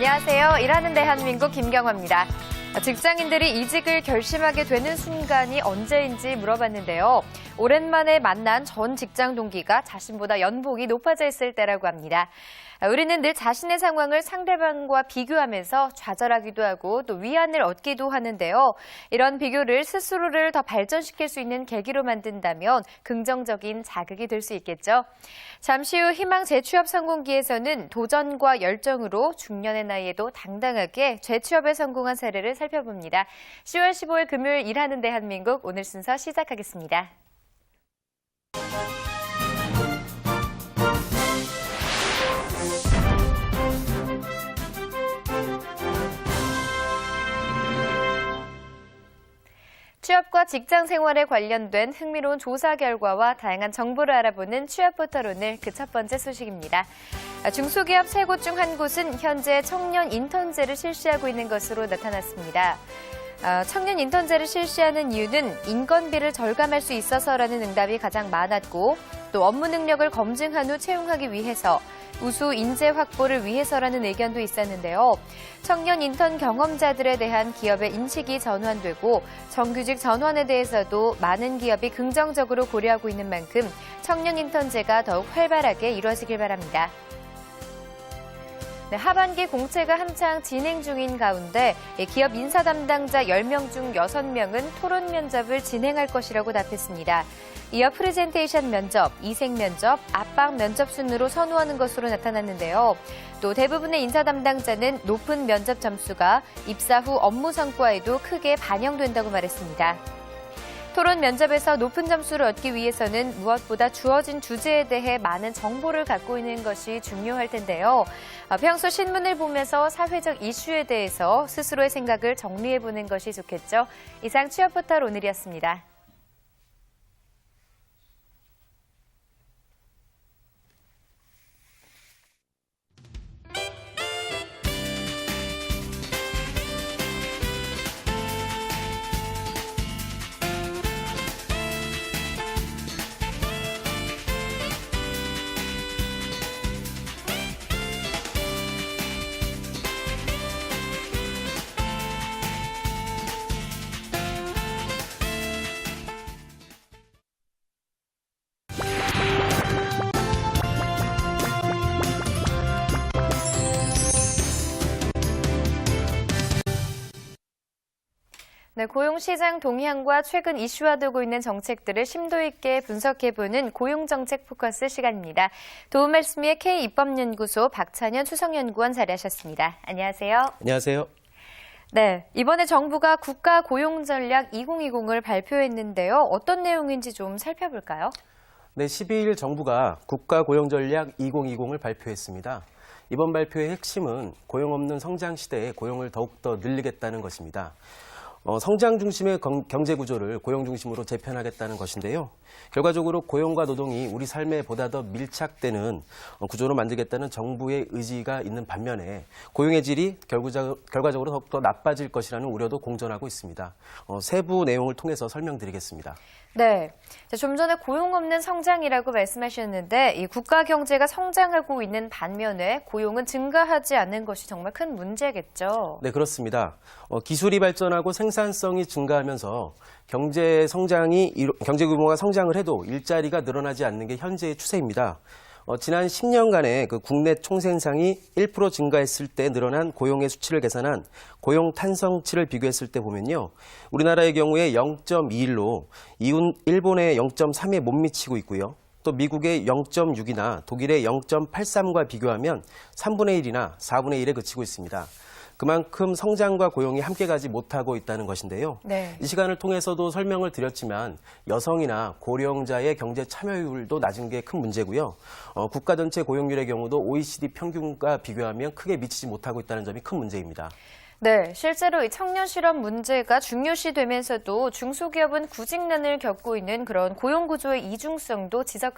안녕하세요. 일하는 대한민국 김경화입니다. 직장인들이 이직을 결심하게 되는 순간이 언제인지 물어봤는데요. 오랜만에 만난 전 직장 동기가 자신보다 연봉이 높아져 있을 때라고 합니다. 우리는 늘 자신의 상황을 상대방과 비교하면서 좌절하기도 하고 또 위안을 얻기도 하는데요. 이런 비교를 스스로를 더 발전시킬 수 있는 계기로 만든다면 긍정적인 자극이 될 수 있겠죠. 잠시 후 희망 재취업 성공기에서는 도전과 열정으로 중년의 나이에도 당당하게 재취업에 성공한 사례를 살펴봅니다. 10월 15일 금요일 일하는 대한민국 오늘 순서 시작하겠습니다. 취업과 직장 생활에 관련된 흥미로운 조사 결과와 다양한 정보를 알아보는 취업포털 오늘 그 첫 번째 소식입니다. 중소기업 3곳 중 한 곳은 현재 청년 인턴제를 실시하고 있는 것으로 나타났습니다. 청년 인턴제를 실시하는 이유는 인건비를 절감할 수 있어서라는 응답이 가장 많았고 또 업무 능력을 검증한 후 채용하기 위해서 우수 인재 확보를 위해서라는 의견도 있었는데요. 청년 인턴 경험자들에 대한 기업의 인식이 전환되고 정규직 전환에 대해서도 많은 기업이 긍정적으로 고려하고 있는 만큼 청년 인턴제가 더욱 활발하게 이루어지길 바랍니다. 네, 하반기 공채가 한창 진행 중인 가운데 기업 인사 담당자 10명 중 6명은 토론 면접을 진행할 것이라고 답했습니다. 이어 프레젠테이션 면접, 이색 면접, 압박 면접 순으로 선호하는 것으로 나타났는데요. 또 대부분의 인사 담당자는 높은 면접 점수가 입사 후 업무 성과에도 크게 반영된다고 말했습니다. 토론 면접에서 높은 점수를 얻기 위해서는 무엇보다 주어진 주제에 대해 많은 정보를 갖고 있는 것이 중요할 텐데요. 평소 신문을 보면서 사회적 이슈에 대해서 스스로의 생각을 정리해보는 것이 좋겠죠. 이상 취업포털 오늘이었습니다. 네, 고용시장 동향과 최근 이슈화되고 있는 정책들을 심도 있게 분석해보는 고용정책 포커스 시간입니다. 도움 말씀위의 K입법연구소 박찬현 수석연구원 자리하셨습니다. 안녕하세요. 안녕하세요. 네, 이번에 정부가 국가고용전략 2020을 발표했는데요. 어떤 내용인지 좀 살펴볼까요? 네, 12일 정부가 국가고용전략 2020을 발표했습니다. 이번 발표의 핵심은 고용 없는 성장 시대에 고용을 더욱더 늘리겠다는 것입니다. 성장 중심의 경제 구조를 고용 중심으로 재편하겠다는 것인데요. 결과적으로 고용과 노동이 우리 삶에 보다 더 밀착되는 구조로 만들겠다는 정부의 의지가 있는 반면에 고용의 질이 결과적으로 더욱더 나빠질 것이라는 우려도 공존하고 있습니다. 세부 내용을 통해서 설명드리겠습니다. 네, 좀 전에 고용 없는 성장이라고 말씀하셨는데 이 국가 경제가 성장하고 있는 반면에 고용은 증가하지 않는 것이 정말 큰 문제겠죠. 네, 그렇습니다. 기술이 발전하고 생산성이 증가하면서 경제 규모가 성장을 해도 일자리가 늘어나지 않는 게 현재의 추세입니다. 지난 10년간의 그 국내 총생산이 1% 증가했을 때 늘어난 고용의 수치를 계산한 고용 탄성치를 비교했을 때 보면요. 우리나라의 경우에 0.21로 일본의 0.3에 못 미치고 있고요. 또 미국의 0.6이나 독일의 0.83과 비교하면 3분의 1이나 4분의 1에 그치고 있습니다. 그만큼 성장과 고용이 함께 가지 못하고 있다는 것인데요. 네. 이 시간을 통해서도 설명을 드렸지만 여성이나 고령자의 경제 참여율도 낮은 게 큰 문제고요. 국가 전체 고용률의 경우도 OECD 평균과 비교하면 크게 미치지 못하고 있다는 점이 큰 문제입니다. 네, 실제로 이 청년 실업 문제가 중요시되면서도 중소기업은 구직난을 겪고 있는 그런 고용 구조의 이중성도 지적할